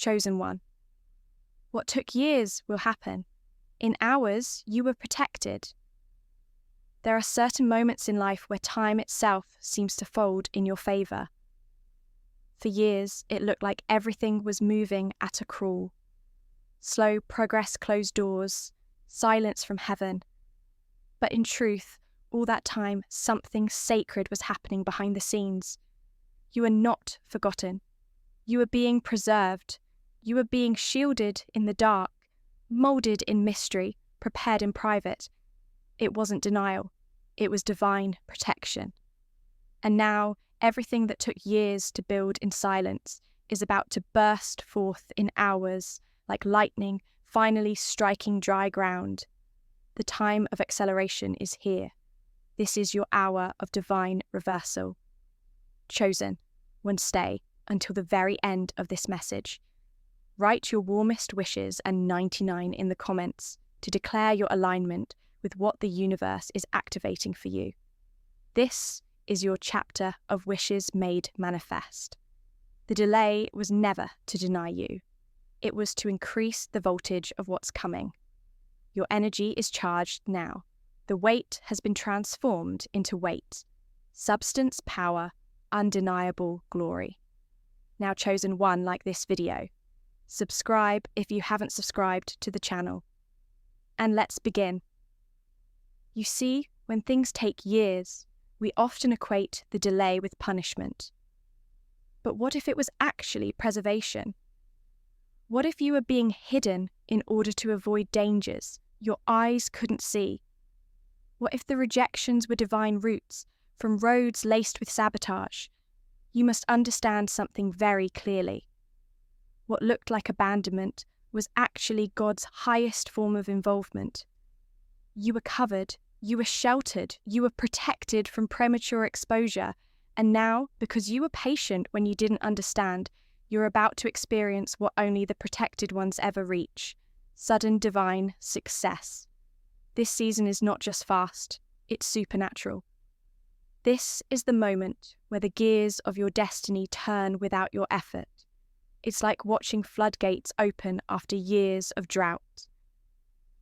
chosen one. What took years will happen. In hours, you were protected. There are certain moments in life where time itself seems to fold in your favor. For years, it looked like everything was moving at a crawl. Slow progress, closed doors, silence from heaven. But in truth, all that time, something sacred was happening behind the scenes. You were not forgotten. You were being preserved. You were being shielded in the dark, molded in mystery, prepared in private. It wasn't denial. It was divine protection. And now, everything that took years to build in silence is about to burst forth in hours, like lightning finally striking dry ground. The time of acceleration is here. This is your hour of divine reversal. Chosen one, stay until the very end of this message. Write your warmest wishes and 99 in the comments to declare your alignment with what the universe is activating for you. This is your chapter of wishes made manifest. The delay was never to deny you. It was to increase the voltage of what's coming. Your energy is charged now. The weight has been transformed into weight. Substance, power, undeniable glory. Now, chosen one, like this video. Subscribe if you haven't subscribed to the channel. And let's begin. You see, when things take years, we often equate the delay with punishment. But what if it was actually preservation? What if you were being hidden in order to avoid dangers your eyes couldn't see? What if the rejections were divine routes from roads laced with sabotage? You must understand something very clearly. What looked like abandonment was actually God's highest form of involvement. You were covered, you were sheltered, you were protected from premature exposure, and now, because you were patient when you didn't understand, you're about to experience what only the protected ones ever reach: sudden divine success. This season is not just fast, it's supernatural. This is the moment where the gears of your destiny turn without your effort. It's like watching floodgates open after years of drought.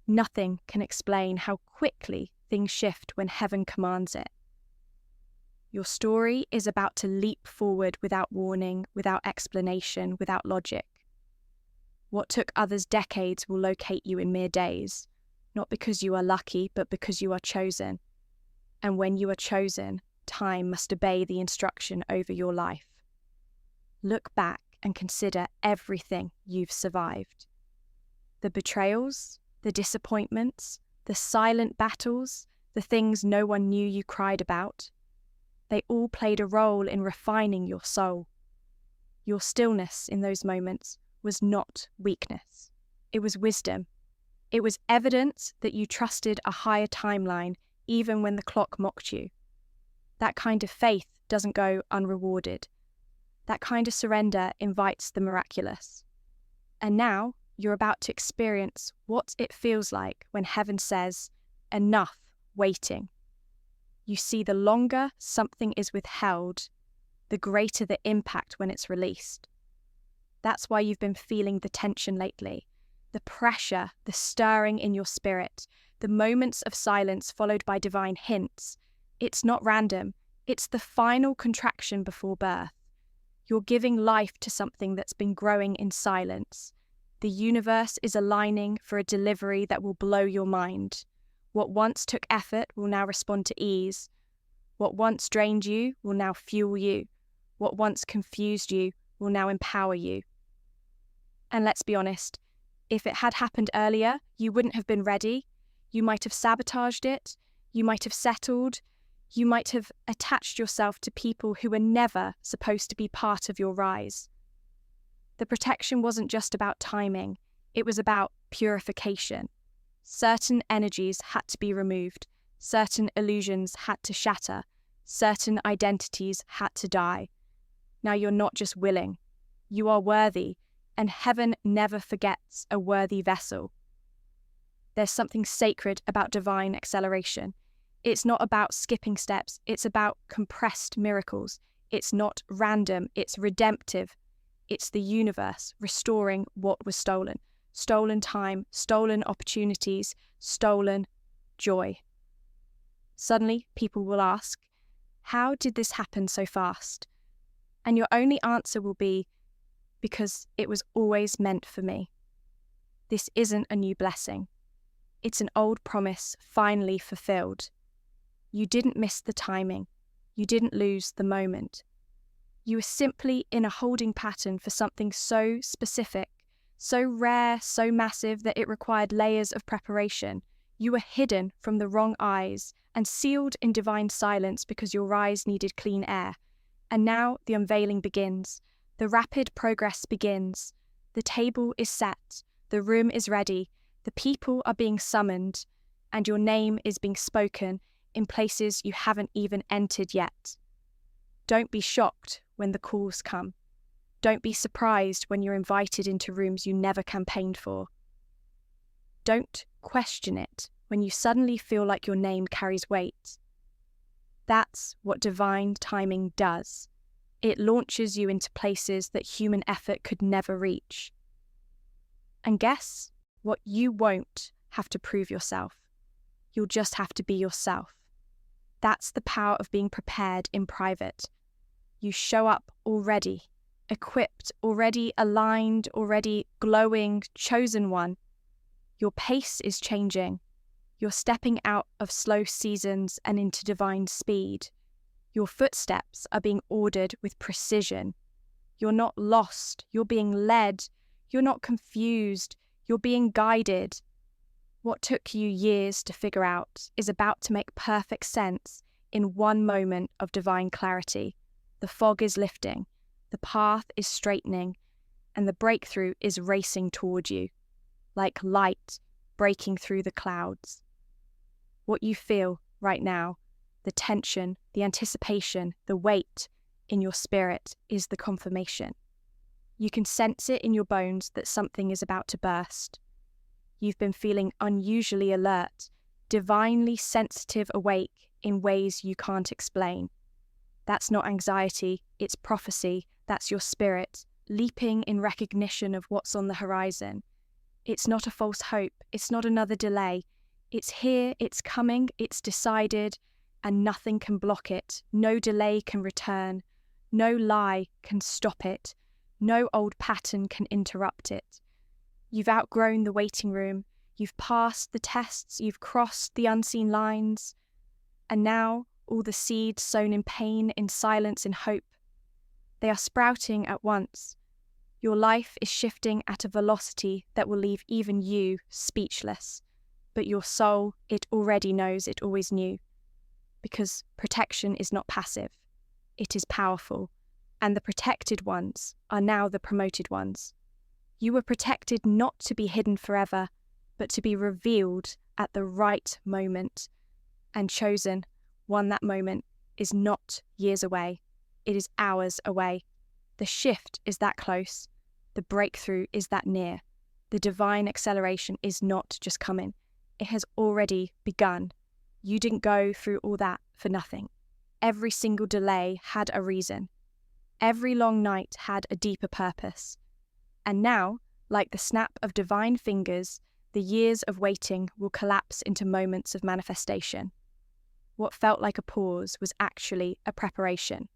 Nothing can explain how quickly things shift when heaven commands it. Your story is about to leap forward without warning, without explanation, without logic. What took others decades will locate you in mere days, not because you are lucky, but because you are chosen. And when you are chosen, time must obey the instruction over your life. Look back and consider everything you've survived. The betrayals, the disappointments, the silent battles, the things no one knew you cried about. They all played a role in refining your soul. Your stillness in those moments was not weakness. It was wisdom. It was evidence that you trusted a higher timeline even when the clock mocked you. That kind of faith doesn't go unrewarded. That kind of surrender invites the miraculous. And now you're about to experience what it feels like when heaven says, "Enough waiting." You see, the longer something is withheld, the greater the impact when it's released. That's why you've been feeling the tension lately, the pressure, the stirring in your spirit, the moments of silence followed by divine hints. It's not random. It's the final contraction before birth. You're giving life to something that's been growing in silence. The universe is aligning for a delivery that will blow your mind. What once took effort will now respond to ease. What once drained you will now fuel you. What once confused you will now empower you. And let's be honest, if it had happened earlier, you wouldn't have been ready. You might have sabotaged it. You might have settled. You might have attached yourself to people who were never supposed to be part of your rise. The protection wasn't just about timing. It was about purification. Certain energies had to be removed. Certain illusions had to shatter. Certain identities had to die. Now you're not just willing. You are worthy, and heaven never forgets a worthy vessel. There's something sacred about divine acceleration. It's not about skipping steps. It's about compressed miracles. It's not random. It's redemptive. It's the universe restoring what was stolen. Stolen time, stolen opportunities, stolen joy. Suddenly, people will ask, how did this happen so fast? And your only answer will be, because it was always meant for me. This isn't a new blessing. It's an old promise finally fulfilled. You didn't miss the timing. You didn't lose the moment. You were simply in a holding pattern for something so specific, so rare, so massive that it required layers of preparation. You were hidden from the wrong eyes and sealed in divine silence because your eyes needed clean air. And now the unveiling begins. The rapid progress begins. The table is set. The room is ready. The people are being summoned. And your name is being spoken in places you haven't even entered yet. Don't be shocked when the calls come. Don't be surprised when you're invited into rooms you never campaigned for. Don't question it when you suddenly feel like your name carries weight. That's what divine timing does. It launches you into places that human effort could never reach. And guess what? You won't have to prove yourself. You'll just have to be yourself. That's the power of being prepared in private. You show up already, equipped, already aligned, already glowing, chosen one. Your pace is changing. You're stepping out of slow seasons and into divine speed. Your footsteps are being ordered with precision. You're not lost. You're being led. You're not confused. You're being guided. What took you years to figure out is about to make perfect sense in one moment of divine clarity. The fog is lifting, the path is straightening, and the breakthrough is racing toward you, like light breaking through the clouds. What you feel right now, the tension, the anticipation, the weight in your spirit is the confirmation. You can sense it in your bones that something is about to burst. You've been feeling unusually alert, divinely sensitive, awake in ways you can't explain. That's not anxiety, it's prophecy. That's your spirit, leaping in recognition of what's on the horizon. It's not a false hope, it's not another delay. It's here, it's coming, it's decided, and nothing can block it. No delay can return. No lie can stop it. No old pattern can interrupt it. You've outgrown the waiting room. You've passed the tests. You've crossed the unseen lines. And now, all the seeds sown in pain, in silence, in hope, they are sprouting at once. Your life is shifting at a velocity that will leave even you speechless. But your soul, it already knows, it always knew. Because protection is not passive. It is powerful. And the protected ones are now the promoted ones. You were protected not to be hidden forever, but to be revealed at the right moment. And chosen, one that moment is not years away. It is hours away. The shift is that close. The breakthrough is that near. The divine acceleration is not just coming. It has already begun. You didn't go through all that for nothing. Every single delay had a reason. Every long night had a deeper purpose. And now, like the snap of divine fingers, the years of waiting will collapse into moments of manifestation. What felt like a pause was actually a preparation.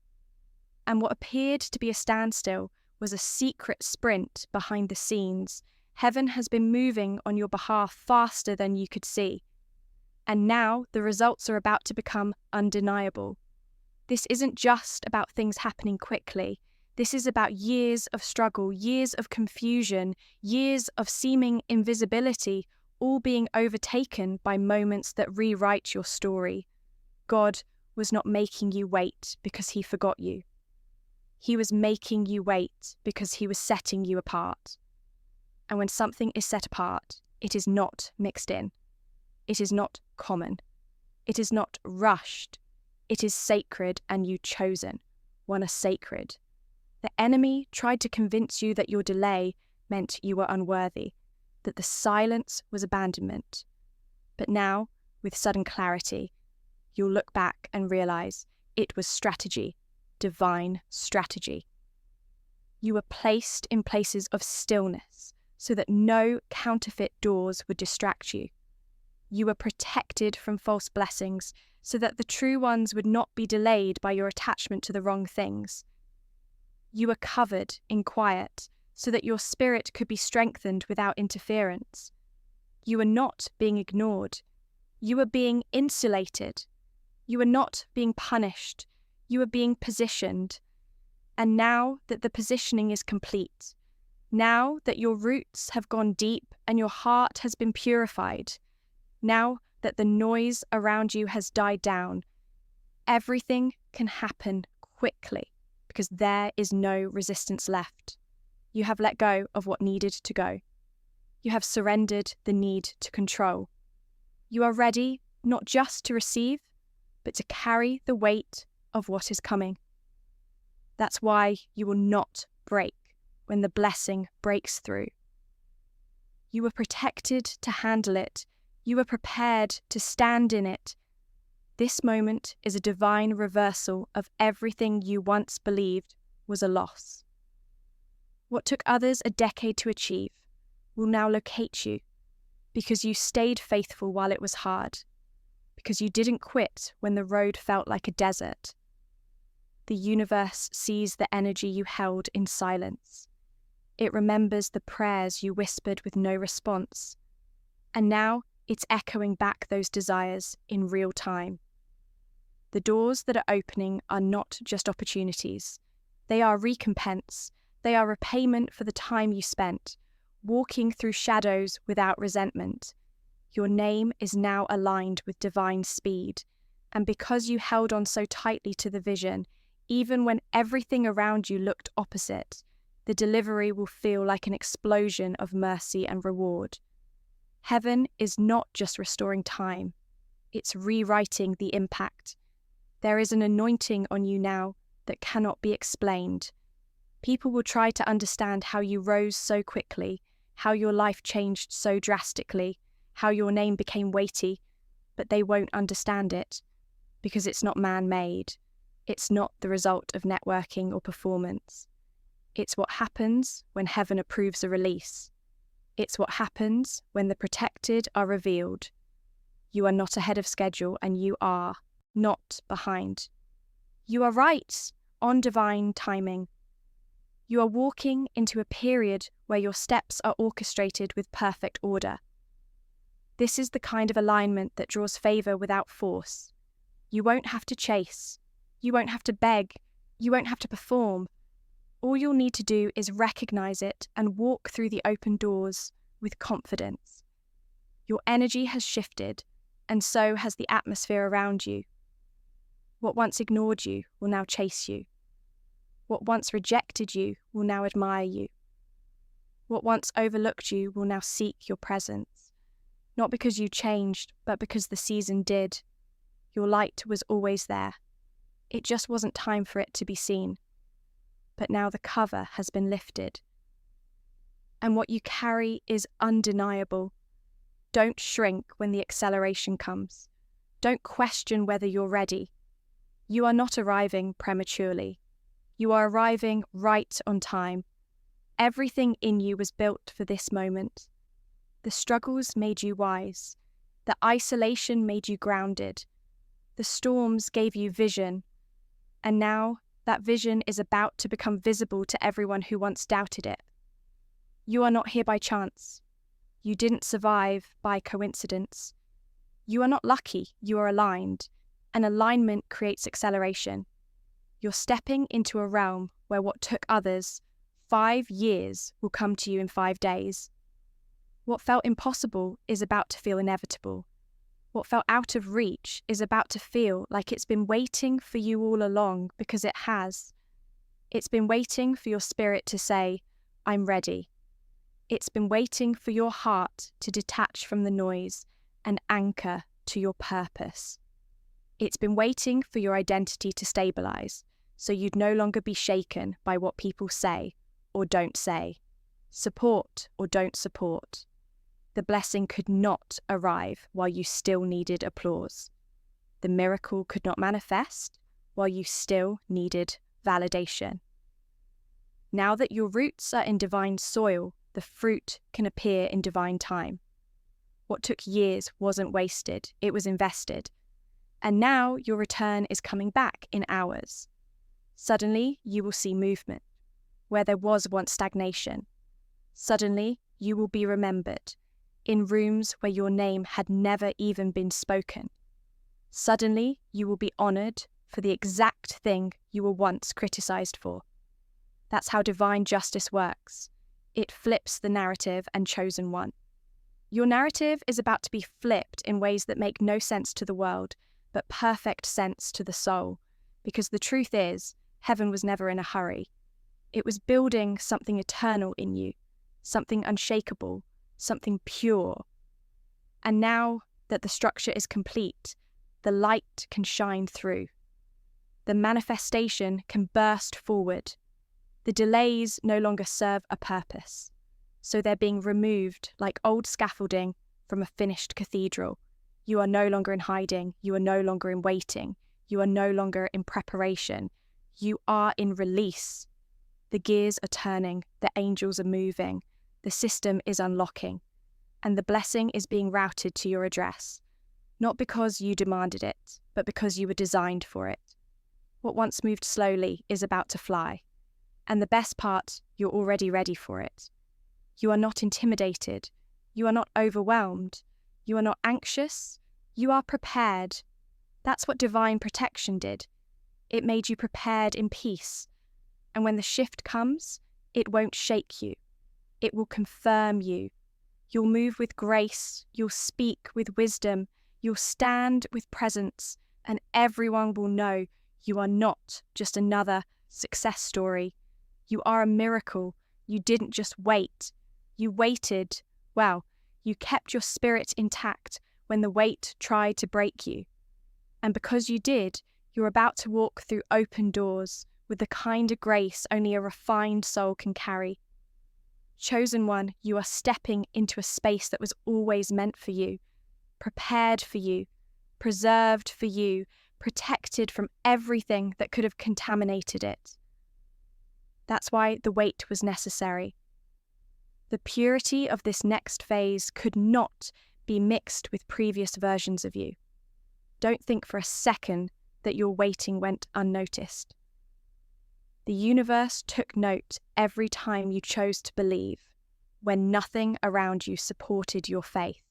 And what appeared to be a standstill was a secret sprint behind the scenes. Heaven has been moving on your behalf faster than you could see. And now the results are about to become undeniable. This isn't just about things happening quickly. This is about years of struggle, years of confusion, years of seeming invisibility, all being overtaken by moments that rewrite your story. God was not making you wait because he forgot you. He was making you wait because he was setting you apart. And when something is set apart, it is not mixed in. It is not common. It is not rushed. It is sacred, and you chosen, one are sacred. The enemy tried to convince you that your delay meant you were unworthy, that the silence was abandonment. But now, with sudden clarity, you'll look back and realize it was strategy, divine strategy. You were placed in places of stillness so that no counterfeit doors would distract you. You were protected from false blessings so that the true ones would not be delayed by your attachment to the wrong things. You were covered in quiet so that your spirit could be strengthened without interference. You were not being ignored. You were being insulated. You were not being punished. You were being positioned. And now that the positioning is complete, now that your roots have gone deep and your heart has been purified, now that the noise around you has died down, everything can happen quickly because there is no resistance left. You have let go of what needed to go. You have surrendered the need to control. You are ready not just to receive, but to carry the weight of what is coming. That's why you will not break when the blessing breaks through. You were protected to handle it. You were prepared to stand in it. This moment is a divine reversal of everything you once believed was a loss. What took others a decade to achieve will now locate you because you stayed faithful while it was hard, because you didn't quit when the road felt like a desert. The universe sees the energy you held in silence. It remembers the prayers you whispered with no response. And now it's echoing back those desires in real time. The doors that are opening are not just opportunities. They are recompense. They are repayment for the time you spent, walking through shadows without resentment. Your name is now aligned with divine speed. And because you held on so tightly to the vision, even when everything around you looked opposite, the delivery will feel like an explosion of mercy and reward. Heaven is not just restoring time, it's rewriting the impact. There is an anointing on you now that cannot be explained. People will try to understand how you rose so quickly, how your life changed so drastically, how your name became weighty, but they won't understand it because it's not man-made. It's not the result of networking or performance. It's what happens when heaven approves a release. It's what happens when the protected are revealed. You are not ahead of schedule and you are not behind. You are right on divine timing. You are walking into a period where your steps are orchestrated with perfect order. This is the kind of alignment that draws favor without force. You won't have to chase. You won't have to beg. You won't have to perform. All you'll need to do is recognize it and walk through the open doors with confidence. Your energy has shifted, and so has the atmosphere around you. What once ignored you will now chase you. What once rejected you will now admire you. What once overlooked you will now seek your presence. Not because you changed, but because the season did. Your light was always there. It just wasn't time for it to be seen. But now the cover has been lifted. And what you carry is undeniable. Don't shrink when the acceleration comes. Don't question whether you're ready. You are not arriving prematurely. You are arriving right on time. Everything in you was built for this moment. The struggles made you wise. The isolation made you grounded. The storms gave you vision. And now that vision is about to become visible to everyone who once doubted it. You are not here by chance. You didn't survive by coincidence. You are not lucky, you are aligned. And alignment creates acceleration. You're stepping into a realm where what took others 5 years will come to you in 5 days. What felt impossible is about to feel inevitable. What felt out of reach is about to feel like it's been waiting for you all along, because it has. It's been waiting for your spirit to say, I'm ready. It's been waiting for your heart to detach from the noise and anchor to your purpose. It's been waiting for your identity to stabilize, so you'd no longer be shaken by what people say or don't say, support or don't support. The blessing could not arrive while you still needed applause. The miracle could not manifest while you still needed validation. Now that your roots are in divine soil, the fruit can appear in divine time. What took years wasn't wasted, it was invested. And now your return is coming back in hours. Suddenly, you will see movement, where there was once stagnation. Suddenly, you will be remembered, in rooms where your name had never even been spoken. Suddenly, you will be honoured for the exact thing you were once criticised for. That's how divine justice works. It flips the narrative and chosen one. Your narrative is about to be flipped in ways that make no sense to the world, but perfect sense to the soul, because the truth is, heaven was never in a hurry. It was building something eternal in you, something unshakable, something pure. And now that the structure is complete, the light can shine through. The manifestation can burst forward. The delays no longer serve a purpose, so they're being removed like old scaffolding from a finished cathedral. You are no longer in hiding, you are no longer in waiting, you are no longer in preparation, you are in release. The gears are turning, the angels are moving, the system is unlocking, and the blessing is being routed to your address, not because you demanded it, but because you were designed for it. What once moved slowly is about to fly. And the best part, you're already ready for it. You are not intimidated. You are not overwhelmed. You are not anxious. You are prepared. That's what divine protection did. It made you prepared in peace. And when the shift comes, it won't shake you. It will confirm you. You'll move with grace. You'll speak with wisdom. You'll stand with presence. And everyone will know you are not just another success story. You are a miracle. You didn't just wait. You waited. Well, you kept your spirit intact when the weight tried to break you. And because you did, you're about to walk through open doors with the kind of grace only a refined soul can carry. Chosen one, you are stepping into a space that was always meant for you, prepared for you, preserved for you, protected from everything that could have contaminated it. That's why the wait was necessary. The purity of this next phase could not be mixed with previous versions of you. Don't think for a second that your waiting went unnoticed. The universe took note every time you chose to believe, when nothing around you supported your faith.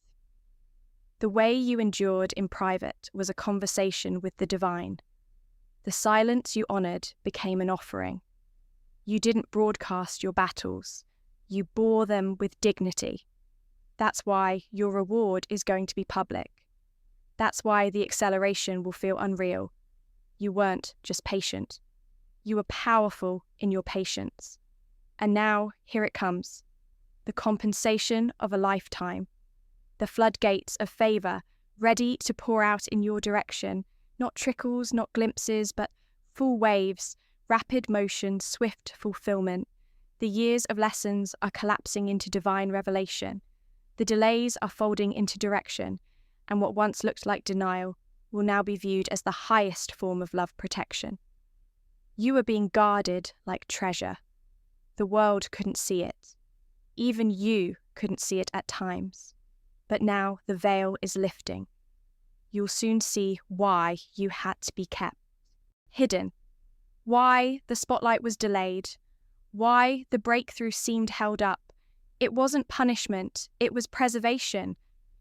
The way you endured in private was a conversation with the divine. The silence you honoured became an offering. You didn't broadcast your battles. You bore them with dignity. That's why your reward is going to be public. That's why the acceleration will feel unreal. You weren't just patient. You were powerful in your patience. And now, here it comes. The compensation of a lifetime. The floodgates of favour ready to pour out in your direction. Not trickles, not glimpses, but full waves. Rapid motion, swift fulfillment. The years of lessons are collapsing into divine revelation. The delays are folding into direction, and what once looked like denial will now be viewed as the highest form of love protection. You are being guarded like treasure. The world couldn't see it. Even you couldn't see it at times. But now the veil is lifting. You'll soon see why you had to be kept hidden. Why the spotlight was delayed, why the breakthrough seemed held up. It wasn't punishment, it was preservation.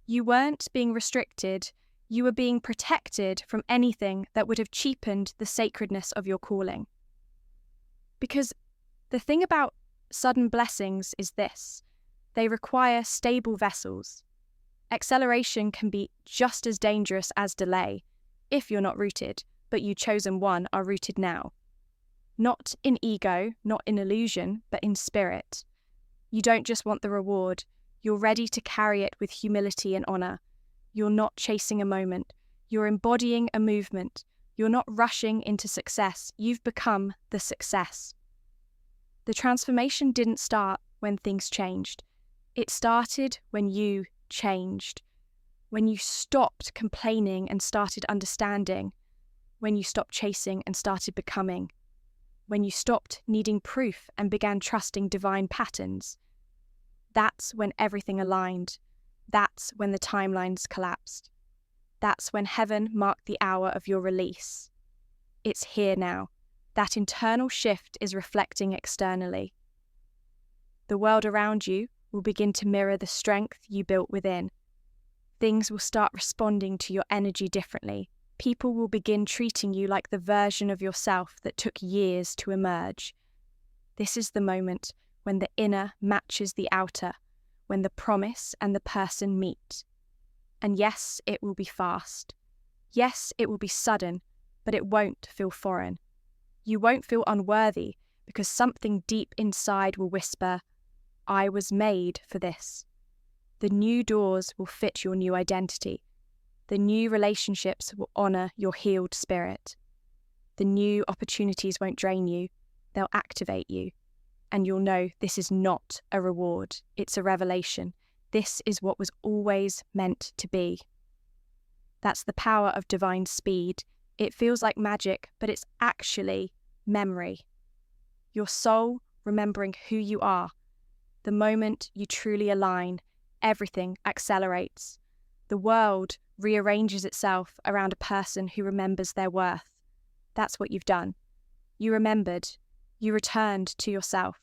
You weren't being restricted, you were being protected from anything that would have cheapened the sacredness of your calling. Because the thing about sudden blessings is this: they require stable vessels. Acceleration can be just as dangerous as delay, if you're not rooted, but you chosen one are rooted now. Not in ego, not in illusion, but in spirit. You don't just want the reward, you're ready to carry it with humility and honour. You're not chasing a moment, you're embodying a movement. You're not rushing into success, you've become the success. The transformation didn't start when things changed. It started when you changed. When you stopped complaining and started understanding. When you stopped chasing and started becoming. when you stopped needing proof and began trusting divine patterns. That's when everything aligned. That's when the timelines collapsed. That's when heaven marked the hour of your release. It's here now. That internal shift is reflecting externally. The world around you will begin to mirror the strength you built within. Things will start responding to your energy differently. People will begin treating you like the version of yourself that took years to emerge. This is the moment when the inner matches the outer, when the promise and the person meet. And yes, it will be fast. Yes, it will be sudden, but it won't feel foreign. You won't feel unworthy because something deep inside will whisper, I was made for this. The new doors will fit your new identity. The new relationships will honor your healed spirit. The new opportunities won't drain you, they'll activate you. And you'll know this is not a reward, it's a revelation. This is what was always meant to be. That's the power of divine speed. It feels like magic, but it's actually memory. Your soul remembering who you are. The moment you truly align, everything accelerates. The world rearranges itself around a person who remembers their worth. That's what you've done. You remembered. You returned to yourself.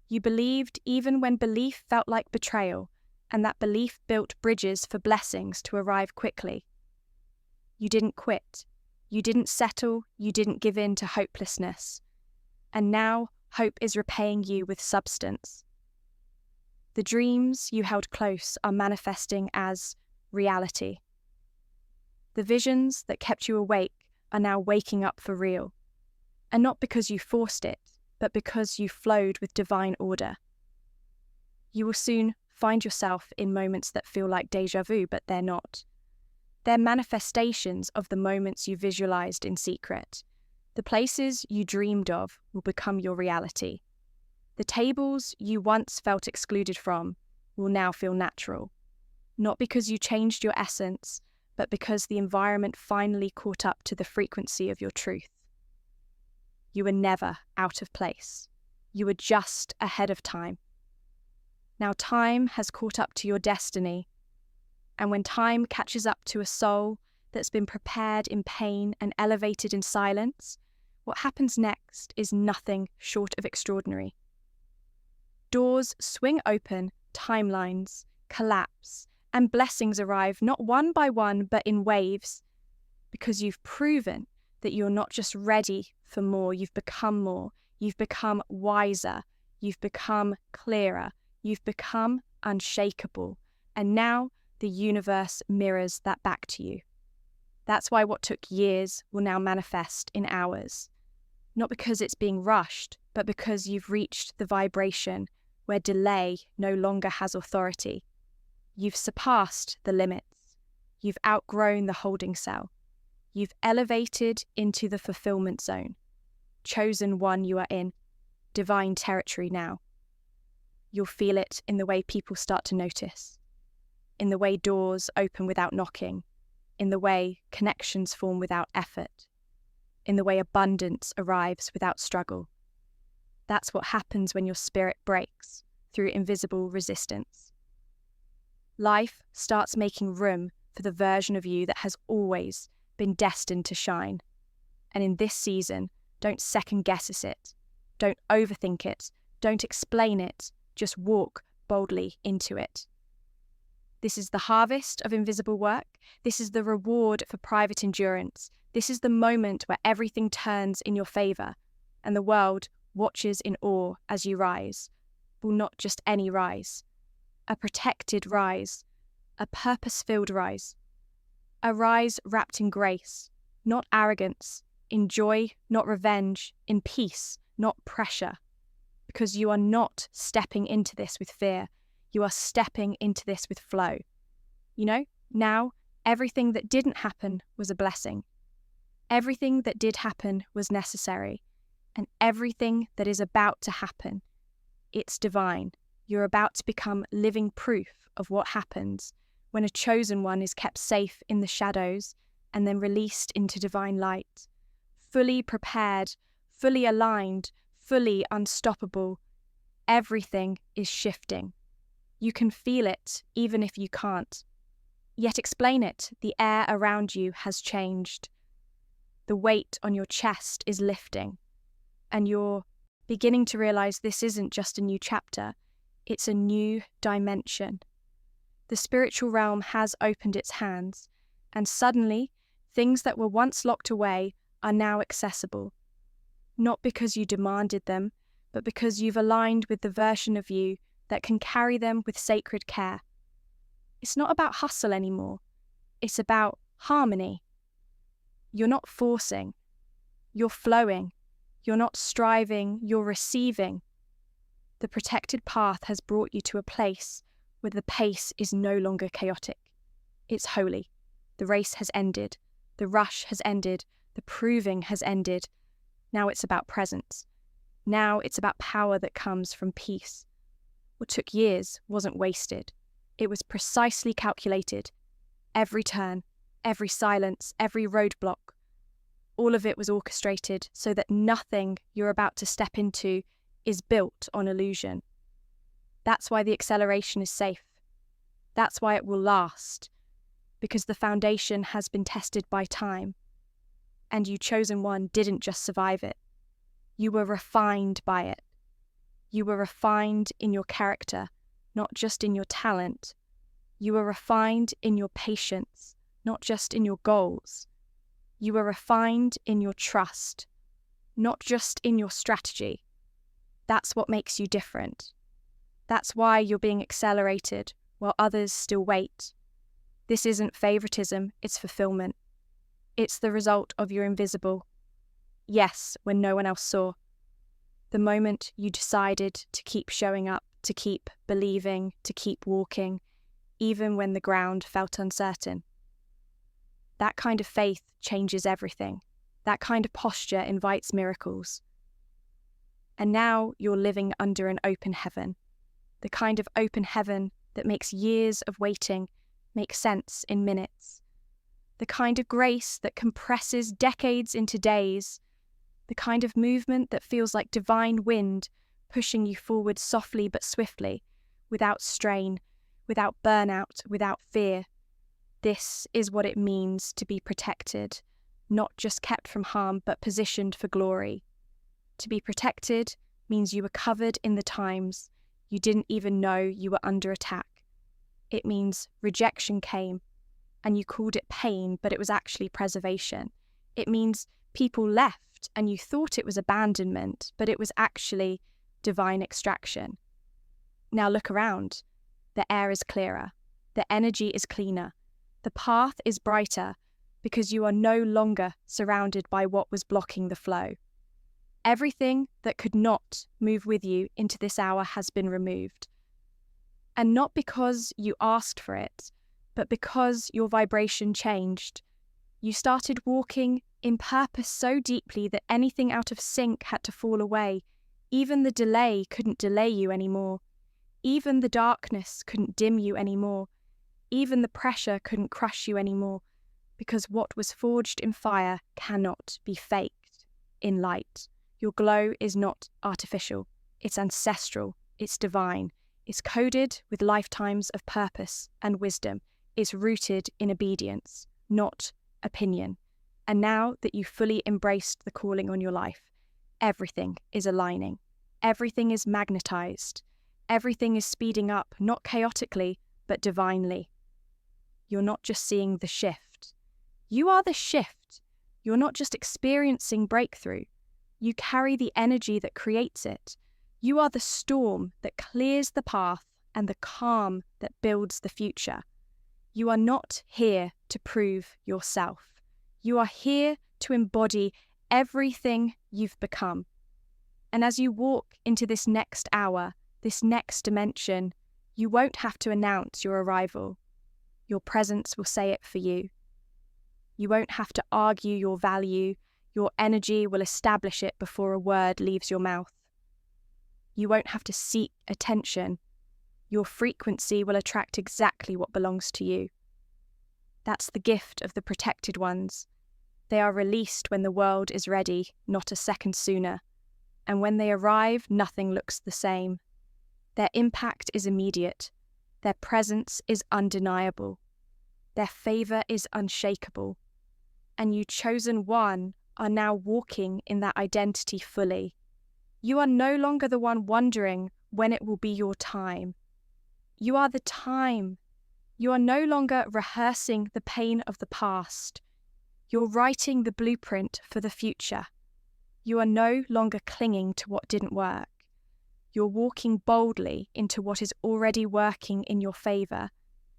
You believed even when belief felt like betrayal, and that belief built bridges for blessings to arrive quickly. You didn't quit. You didn't settle. You didn't give in to hopelessness. And now hope is repaying you with substance. The dreams you held close are manifesting as reality. The visions that kept you awake are now waking up for real. And not because you forced it, but because you flowed with divine order. You will soon find yourself in moments that feel like déjà vu, but they're not. They're manifestations of the moments you visualized in secret. The places you dreamed of will become your reality. The tables you once felt excluded from will now feel natural. Not because you changed your essence, but because the environment finally caught up to the frequency of your truth. You were never out of place. You were just ahead of time. Now time has caught up to your destiny. And when time catches up to a soul that's been prepared in pain and elevated in silence, what happens next is nothing short of extraordinary. Doors swing open, timelines collapse, and blessings arrive not one by one but in waves, because you've proven that you're not just ready for more, you've become more, you've become wiser, you've become clearer, you've become unshakable, and now the universe mirrors that back to you. That's why what took years will now manifest in hours. Not because it's being rushed, but because you've reached the vibration where delay no longer has authority. You've surpassed the limits. You've outgrown the holding cell. You've elevated into the fulfillment zone. Chosen one you are in. Divine territory now. You'll feel it in the way people start to notice. In the way doors open without knocking. In the way connections form without effort. In the way abundance arrives without struggle. That's what happens when your spirit breaks through invisible resistance. Life starts making room for the version of you that has always been destined to shine. And in this season, don't second guess it. Don't overthink it. Don't explain it. Just walk boldly into it. This is the harvest of invisible work. This is the reward for private endurance. This is the moment where everything turns in your favor and the world watches in awe as you rise. Well, not just any rise. A protected rise. A purpose-filled rise. A rise wrapped in grace, not arrogance, in joy, not revenge, in peace, not pressure. Because you are not stepping into this with fear. You are stepping into this with flow. You know, now everything that didn't happen was a blessing. Everything that did happen was necessary. And everything that is about to happen, it's divine. You're about to become living proof of what happens when a chosen one is kept safe in the shadows and then released into divine light, fully prepared fully aligned, fully unstoppable. Everything is shifting. You can feel it, even if you can't. Yet explain it, the air around you has changed. The weight on your chest is lifting, and you're beginning to realize this isn't just a new chapter, it's a new dimension. The spiritual realm has opened its hands, and suddenly, things that were once locked away are now accessible. Not because you demanded them, but because you've aligned with the version of you that can carry them with sacred care. It's not about hustle anymore. It's about harmony. You're not forcing. You're flowing. You're not striving. You're receiving. The protected path has brought you to a place where the pace is no longer chaotic. It's holy. The race has ended. The rush has ended. The proving has ended. Now it's about presence. Now it's about power that comes from peace. What took years wasn't wasted. It was precisely calculated. Every turn, every silence, every roadblock, all of it was orchestrated so that nothing you're about to step into is built on illusion. That's why the acceleration is safe. That's why it will last, because the foundation has been tested by time. And you chosen one didn't just survive it. You were refined by it. You were refined in your character, not just in your talent. You were refined in your patience, not just in your goals. You were refined in your trust, not just in your strategy. That's what makes you different. That's why you're being accelerated while others still wait. This isn't favoritism, it's fulfillment. It's the result of your invisible. Yes, when no one else saw. The moment you decided to keep showing up, to keep believing, to keep walking, even when the ground felt uncertain. That kind of faith changes everything. That kind of posture invites miracles. And now you're living under an open heaven. The kind of open heaven that makes years of waiting make sense in minutes. The kind of grace that compresses decades into days. The kind of movement that feels like divine wind pushing you forward softly but swiftly, without strain, without burnout, without fear. This is what it means to be protected, not just kept from harm but positioned for glory. To be protected means you were covered in the times you didn't even know you were under attack. It means rejection came, and you called it pain, but it was actually preservation. It means people left, and you thought it was abandonment, but it was actually divine extraction. Now look around. The air is clearer. The energy is cleaner. The path is brighter because you are no longer surrounded by what was blocking the flow. Everything that could not move with you into this hour has been removed. And not because you asked for it, but because your vibration changed. You started walking in purpose so deeply that anything out of sync had to fall away. Even the delay couldn't delay you anymore. Even the darkness couldn't dim you anymore. Even the pressure couldn't crush you anymore, because what was forged in fire cannot be faked in light. Your glow is not artificial. It's ancestral. It's divine. It's coded with lifetimes of purpose and wisdom. It's rooted in obedience, not opinion. And now that you've fully embraced the calling on your life, everything is aligning. Everything is magnetized. Everything is speeding up, not chaotically, but divinely. You're not just seeing the shift. You are the shift. You're not just experiencing breakthrough. You carry the energy that creates it. You are the storm that clears the path and the calm that builds the future. You are not here to prove yourself. You are here to embody everything you've become. And as you walk into this next hour, this next dimension, you won't have to announce your arrival. Your presence will say it for you. You won't have to argue your value. Your energy will establish it before a word leaves your mouth. You won't have to seek attention. Your frequency will attract exactly what belongs to you. That's the gift of the protected ones. They are released when the world is ready, not a second sooner. And when they arrive, nothing looks the same. Their impact is immediate. Their presence is undeniable. Their favor is unshakable. And you chosen one are now walking in that identity fully. You are no longer the one wondering when it will be your time. You are the time. You are no longer rehearsing the pain of the past. You're writing the blueprint for the future. You are no longer clinging to what didn't work. You're walking boldly into what is already working in your favor,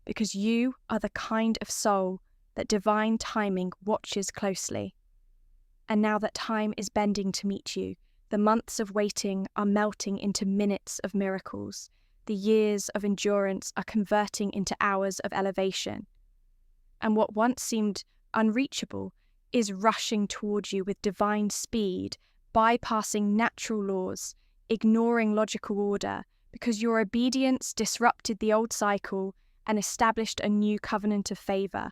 because you are the kind of soul that divine timing watches closely. And now that time is bending to meet you, the months of waiting are melting into minutes of miracles. The years of endurance are converting into hours of elevation. And what once seemed unreachable is rushing towards you with divine speed, bypassing natural laws, ignoring logical order, because your obedience disrupted the old cycle and established a new covenant of favor.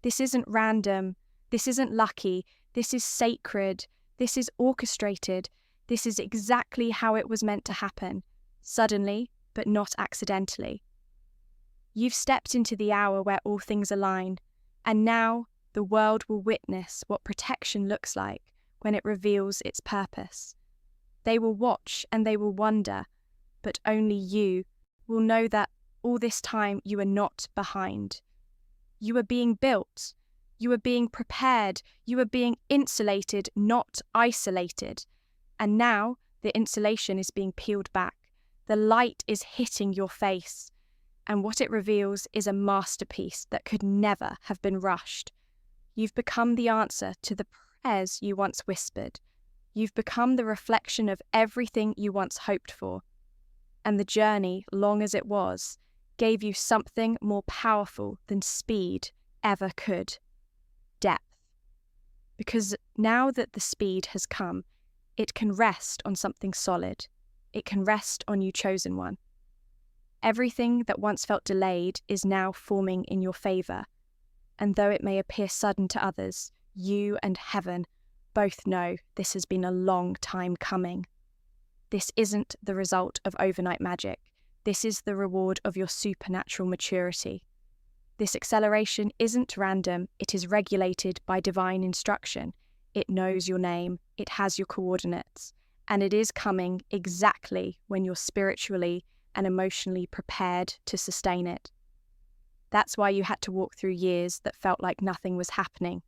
This isn't random. This isn't lucky. This is sacred. This is orchestrated. This is exactly how it was meant to happen, suddenly, but not accidentally. You've stepped into the hour where all things align, and now the world will witness what protection looks like when it reveals its purpose. They will watch and they will wonder, but only you will know that all this time you are not behind. You are being built. You are being prepared. You are being insulated, not isolated. And now the insulation is being peeled back. The light is hitting your face. And what it reveals is a masterpiece that could never have been rushed. You've become the answer to the prayers you once whispered. You've become the reflection of everything you once hoped for. And the journey, long as it was, gave you something more powerful than speed ever could: depth. Because now that the speed has come, it can rest on something solid. It can rest on you, chosen one. Everything that once felt delayed is now forming in your favor. And though it may appear sudden to others, you and heaven both know this has been a long time coming. This isn't the result of overnight magic. This is the reward of your supernatural maturity. This acceleration isn't random. It is regulated by divine instruction. It knows your name. It has your coordinates. And it is coming exactly when you're spiritually and emotionally prepared to sustain it. That's why you had to walk through years that felt like nothing was happening.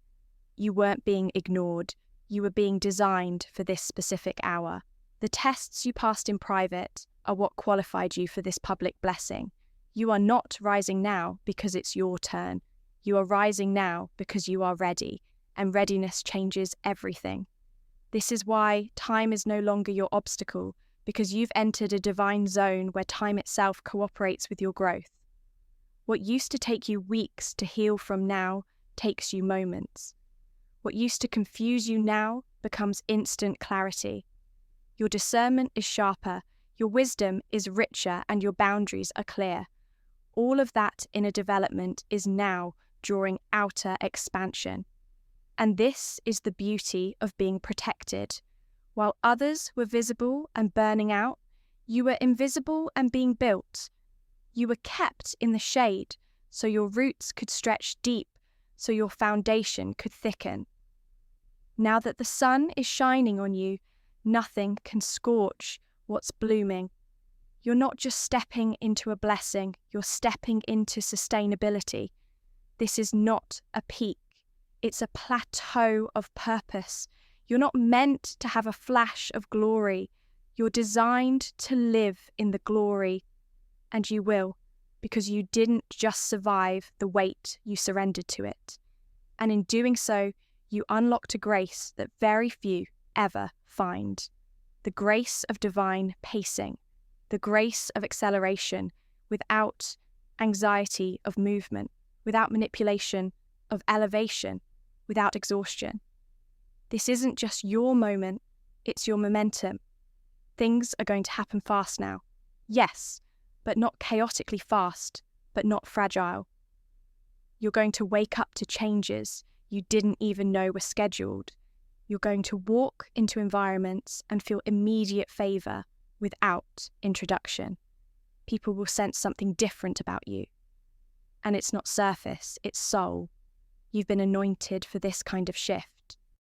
You weren't being ignored. You were being designed for this specific hour. The tests you passed in private are what qualified you for this public blessing. You are not rising now because it's your turn. You are rising now because you are ready, and readiness changes everything. This is why time is no longer your obstacle, because you've entered a divine zone where time itself cooperates with your growth. What used to take you weeks to heal from now takes you moments. What used to confuse you now becomes instant clarity. Your discernment is sharper, your wisdom is richer, and your boundaries are clear. All of that inner development is now drawing outer expansion. And this is the beauty of being protected. While others were visible and burning out, you were invisible and being built. You were kept in the shade so your roots could stretch deep, so your foundation could thicken. Now that the sun is shining on you, nothing can scorch what's blooming. You're not just stepping into a blessing, you're stepping into sustainability. This is not a peak, it's a plateau of purpose. You're not meant to have a flash of glory. You're designed to live in the glory, and you will, because you didn't just survive the weight, you surrendered to it. And in doing so, you unlocked a grace that very few ever find. The grace of divine pacing, the grace of acceleration without anxiety of movement, without manipulation of elevation, without exhaustion. This isn't just your moment, it's your momentum. Things are going to happen fast now. Yes, but not chaotically fast, but not fragile. You're going to wake up to changes. you didn't even know were scheduled. You're going to walk into environments and feel immediate favour without introduction. People will sense something different about you. And it's not surface, it's soul. You've been anointed for this kind of shift.